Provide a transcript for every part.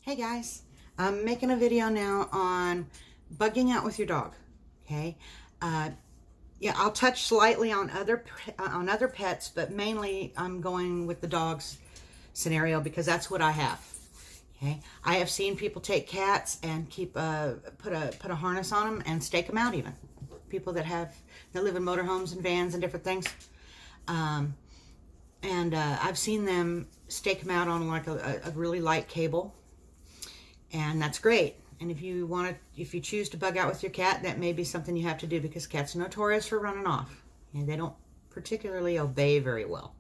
Hey guys, I'm making a video now on bugging out with your dog. Okay, yeah, I'll touch slightly on other pets, but mainly I'm going with the dogs scenario because that's what I have. Okay, I have seen people take cats and put a harness on them and stake them out. Even people that live in motorhomes and vans and different things. I've seen them stake them out on like a really light cable. And that's great. And if you choose to bug out with your cat, that may be something you have to do because cats are notorious for running off. And they don't particularly obey very well.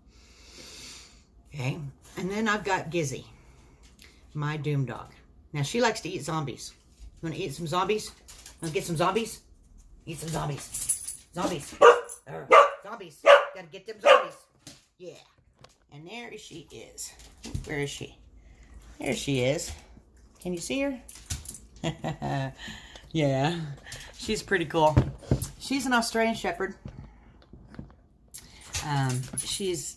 Okay. And then I've got Gizzy, my doom dog. Now she likes to eat zombies. You want to eat some zombies? Want to get some zombies? Eat some zombies. Zombies. Zombies. Gotta get them zombies. Yeah. And there she is. Where is she? There she is. Can you see her? Yeah, she's pretty cool. She's an Australian Shepherd. Excuse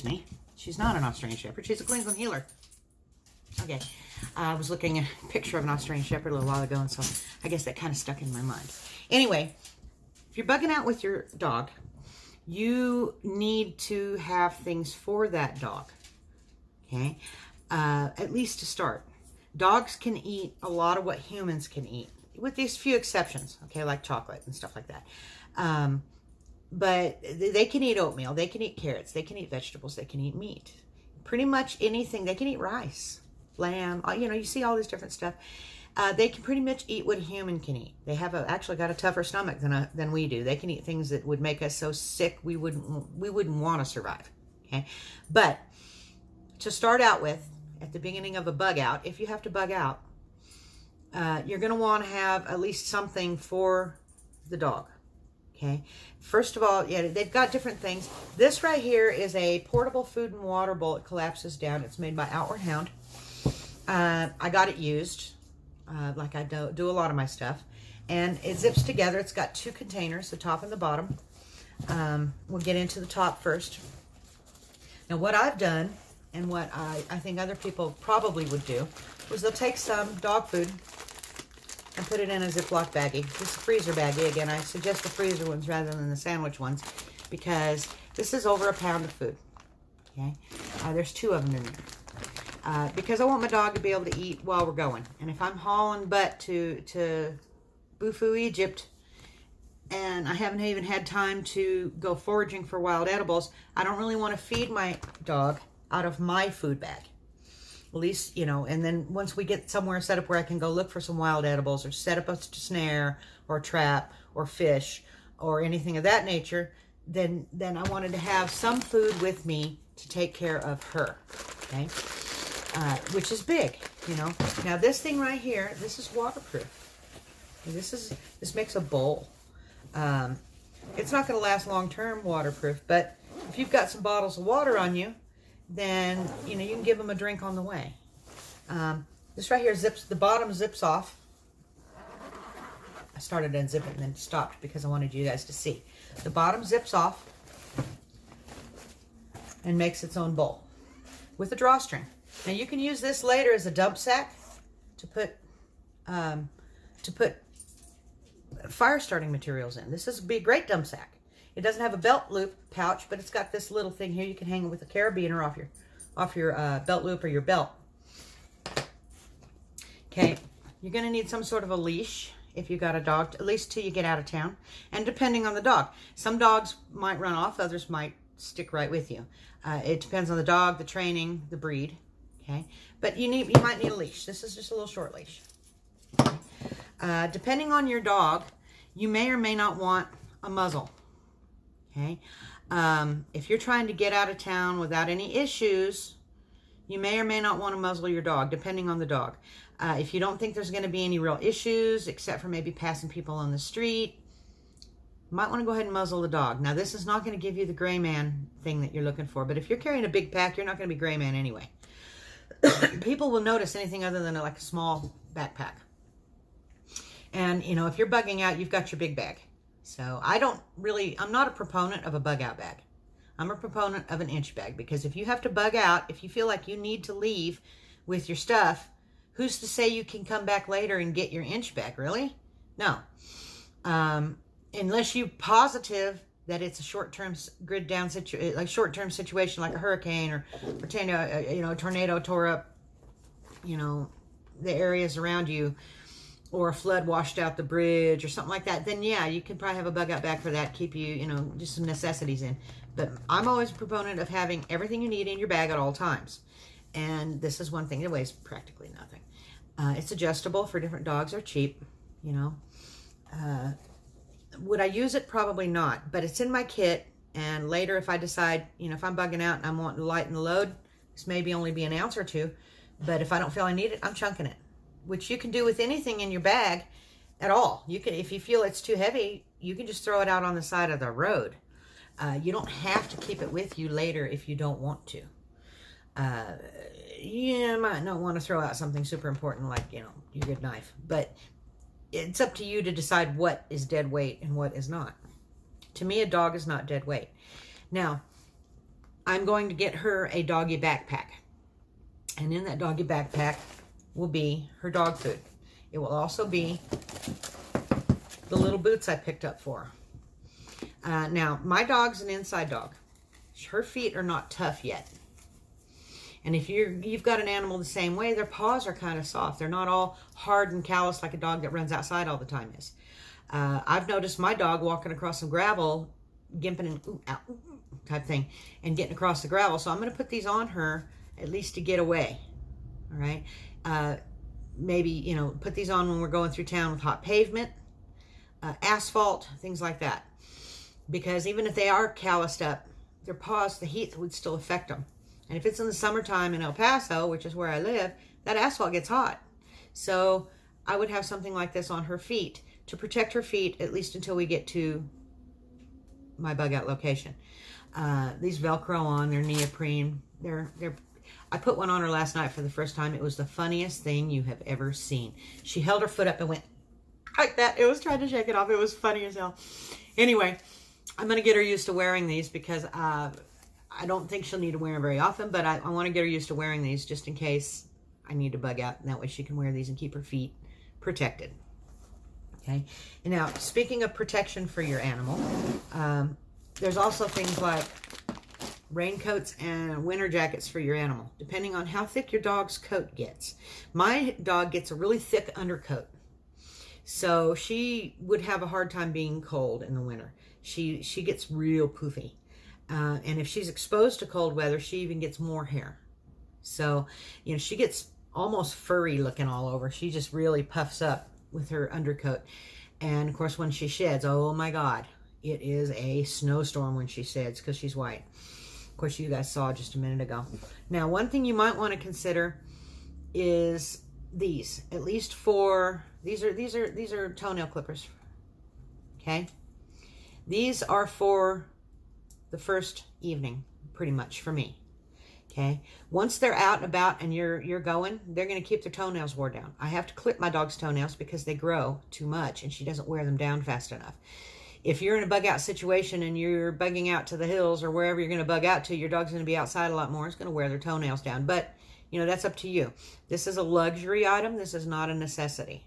me, she's not an Australian Shepherd. She's a Queensland Heeler. Okay, I was looking at a picture of an Australian Shepherd a little while ago, and so I guess that kind of stuck in my mind. Anyway, if you're bugging out with your dog, you need to have things for that dog. Okay, at least to start. Dogs can eat a lot of what humans can eat, with these few exceptions, okay, like chocolate and stuff like that. But they can eat oatmeal, they can eat carrots, they can eat vegetables, they can eat meat. Pretty much anything. They can eat rice, lamb, you see all this different stuff. They can pretty much eat what a human can eat. They have actually got a tougher stomach than we do. They can eat things that would make us so sick we wouldn't want to survive, okay? But to start out with, at the beginning of a bug out, if you have to bug out, you're going to want to have at least something for the dog. Okay. First of all, yeah, they've got different things. This right here is a portable food and water bowl. It collapses down. It's made by Outward Hound. I got it used, like I do a lot of my stuff, and it zips together. It's got two containers, the top and the bottom. We'll get into the top first. Now, what I've done, and what I think other people probably would do, was they'll take some dog food and put it in a Ziploc baggie. This is a freezer baggie. Again, I suggest the freezer ones rather than the sandwich ones because this is over a pound of food. Okay, there's two of them in there because I want my dog to be able to eat while we're going. And if I'm hauling butt to Bufu, Egypt, and I haven't even had time to go foraging for wild edibles, I don't really want to feed my dog out of my food bag. At least, and then once we get somewhere set up where I can go look for some wild edibles or set up a snare or a trap or fish or anything of that nature, then I wanted to have some food with me to take care of her, okay? Which is big, Now this thing right here, this is waterproof. This makes a bowl. It's not going to last long-term waterproof, but if you've got some bottles of water on you, then you can give them a drink on the way. This right here the bottom zips off. I started to unzip it and then stopped because I wanted you guys to see. The bottom zips off and makes its own bowl with a drawstring. Now you can use this later as a dump sack to put fire starting materials in. This would be a great dump sack. It doesn't have a belt loop pouch, but it's got this little thing here. You can hang it with a carabiner off your belt loop or your belt. Okay, you're going to need some sort of a leash if you got a dog, at least till you get out of town. And depending on the dog, some dogs might run off, others might stick right with you. It depends on the dog, the training, the breed. Okay, but you might need a leash. This is just a little short leash. Okay. Depending on your dog, you may or may not want a muzzle. Okay, if you're trying to get out of town without any issues, you may or may not want to muzzle your dog, depending on the dog. If you don't think there's going to be any real issues, except for maybe passing people on the street, you might want to go ahead and muzzle the dog. Now, this is not going to give you the gray man thing that you're looking for, but if you're carrying a big pack, you're not going to be gray man anyway. People will notice anything other than like a small backpack. And, if you're bugging out, you've got your big bag. So I'm not a proponent of a bug out bag. I'm a proponent of an inch bag because if you have to bug out, if you feel like you need to leave with your stuff, Who's to say you can come back later and get your inch back? Really? No. Unless you positive that it's a short-term grid down short-term situation like a hurricane or a tornado tore up, the areas around you, or a flood washed out the bridge or something like that, then yeah, you can probably have a bug out back for that, keep you, just some necessities in. But I'm always a proponent of having everything you need in your bag at all times. And this is one thing that weighs practically nothing. It's adjustable for different dogs. Are cheap, Would I use it? Probably not. But it's in my kit. And later if I decide, if I'm bugging out and I'm wanting to lighten the load, this maybe only be an ounce or two. But if I don't feel I need it, I'm chunking it. Which you can do with anything in your bag at all. You can, if you feel it's too heavy, you can just throw it out on the side of the road. You don't have to keep it with you later if you don't want to. You might not want to throw out something super important like, your good knife. But it's up to you to decide what is dead weight and what is not. To me, a dog is not dead weight. Now, I'm going to get her a doggy backpack. And in that doggy backpack will be her dog food. It will also be the little boots I picked up for her. Now, my dog's an inside dog. Her feet are not tough yet. And if you've got an animal the same way, their paws are kind of soft. They're not all hard and callous like a dog that runs outside all the time is. I've noticed my dog walking across some gravel, gimping and ooh, ow, type thing, and getting across the gravel. So I'm going to put these on her at least to get away. All right. Maybe, put these on when we're going through town with hot pavement, asphalt, things like that. Because even if they are calloused up, their paws, the heat would still affect them. And if it's in the summertime in El Paso, which is where I live, that asphalt gets hot. So I would have something like this on her feet to protect her feet, at least until we get to my bug out location. These Velcro on, they're neoprene. I put one on her last night for the first time. It was the funniest thing you have ever seen. She held her foot up and went like that. It was trying to shake it off. It was funny as hell. Anyway, I'm going to get her used to wearing these because I don't think she'll need to wear them very often, but I want to get her used to wearing these just in case I need to bug out. And that way she can wear these and keep her feet protected. Okay. And now, speaking of protection for your animal, there's also things like raincoats and winter jackets for your animal, depending on how thick your dog's coat gets. My dog gets a really thick undercoat, so she would have a hard time being cold in the winter. She gets real poofy. And if she's exposed to cold weather, she even gets more hair. So, she gets almost furry looking all over. She just really puffs up with her undercoat. And of course, when she sheds, oh my God, it is a snowstorm when she sheds because she's white. Of course, you guys saw just a minute ago. Now, one thing you might want to consider is these. At least for these are toenail clippers. Okay, these are for the first evening, pretty much for me. Okay, once they're out and about and you're going, they're going to keep their toenails wore down. I have to clip my dog's toenails because they grow too much and she doesn't wear them down fast enough. If you're in a bug out situation and you're bugging out to the hills or wherever you're going to bug out to, your dog's going to be outside a lot more. It's going to wear their toenails down. But, that's up to you. This is a luxury item. This is not a necessity.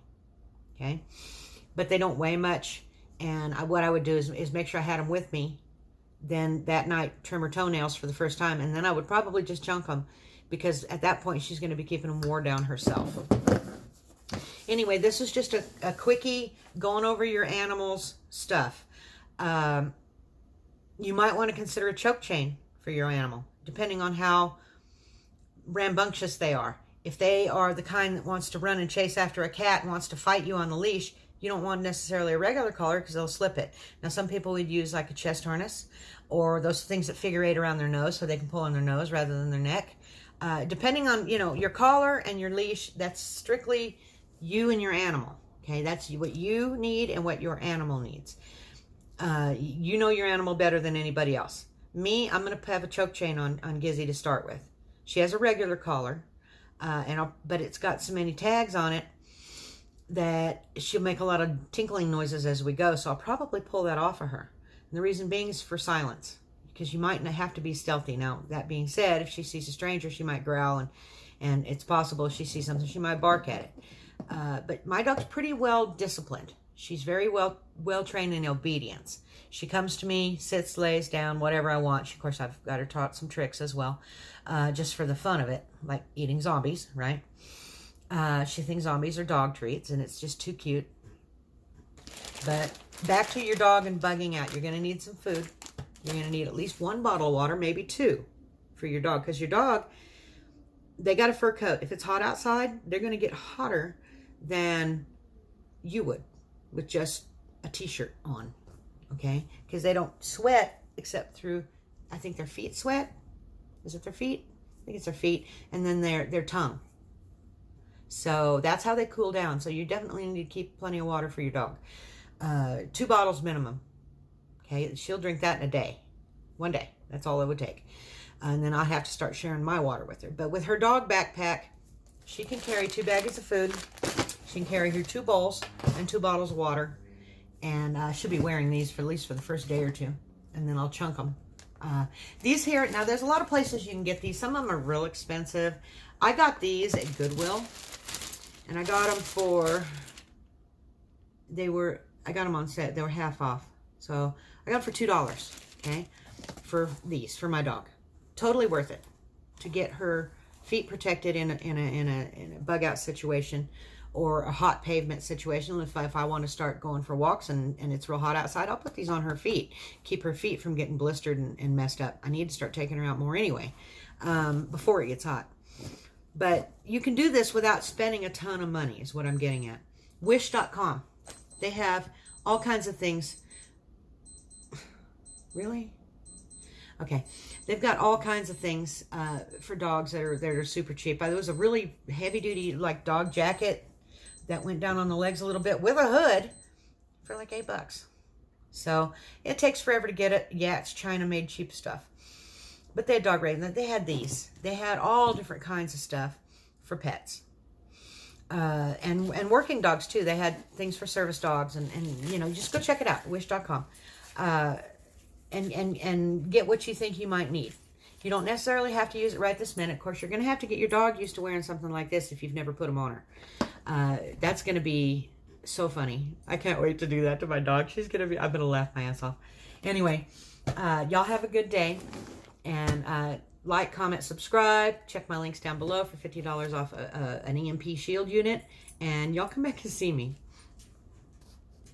Okay? But they don't weigh much. And what I would do is make sure I had them with me. Then that night, trim her toenails for the first time. And then I would probably just chunk them because at that point, she's going to be keeping them wore down herself. Anyway, this is just a quickie going over your animal's stuff. You might want to consider a choke chain for your animal, depending on how rambunctious they are. If they are the kind that wants to run and chase after a cat and wants to fight you on the leash, you don't want necessarily a regular collar because they'll slip it. Now, some people would use like a chest harness or those things that figure eight around their nose so they can pull on their nose rather than their neck. Depending on, your collar and your leash, that's strictly you and your animal. Okay, that's what you need and what your animal needs. You know your animal better than anybody else. Me, I'm going to have a choke chain on Gizzy to start with. She has a regular collar, but it's got so many tags on it that she'll make a lot of tinkling noises as we go, so I'll probably pull that off of her. And the reason being is for silence, because you might have to be stealthy. Now, that being said, if she sees a stranger, she might growl And it's possible if she sees something, she might bark at it. But my dog's pretty well disciplined. She's very well trained in obedience. She comes to me, sits, lays down, whatever I want. Of course, I've got her taught some tricks as well, just for the fun of it, like eating zombies, right? She thinks zombies are dog treats, and it's just too cute. But back to your dog and bugging out. You're going to need some food. You're going to need at least 1 bottle of water, maybe 2 for your dog. Because your dog, they got a fur coat. If it's hot outside, they're going to get hotter than you would with just a t-shirt on, okay? Because they don't sweat except through, I think their feet sweat. Is it their feet? I think it's their feet. And then their tongue. So that's how they cool down. So you definitely need to keep plenty of water for your dog. 2 bottles minimum. Okay, she'll drink that in a day. 1 day. That's all it would take. And then I have to start sharing my water with her. But with her dog backpack, she can carry 2 bags of food. She can carry her 2 bowls and 2 bottles of water. And she'll be wearing these for at least for the first day or 2. And then I'll chunk them. These here, now there's a lot of places you can get these. Some of them are real expensive. I got these at Goodwill. And I got them for, I got them on set. They were half off. So I got them for $2, okay? For these, for my dog. Totally worth it to get her feet protected in a bug out situation or a hot pavement situation. If I want to start going for walks and it's real hot outside, I'll put these on her feet. Keep her feet from getting blistered and messed up. I need to start taking her out more anyway, before it gets hot. But you can do this without spending a ton of money, is what I'm getting at. Wish.com. They have all kinds of things. Really? Okay. They've got all kinds of things for dogs that are super cheap. There was a really heavy-duty like dog jacket that went down on the legs a little bit with a hood for like $8. So it takes forever to get it. Yeah, it's China-made cheap stuff. But they had dog raising. They had these. They had all different kinds of stuff for pets. And working dogs too. They had things for service dogs and you know, just go check it out, wish.com. And get what you think you might need. You don't necessarily have to use it right this minute. Of course, you're going to have to get your dog used to wearing something like this if you've never put them on her. That's going to be so funny. I can't wait to do that to my dog. I'm going to laugh my ass off. Anyway, y'all have a good day. And like, comment, subscribe. Check my links down below for $50 off an EMP shield unit. And y'all come back and see me.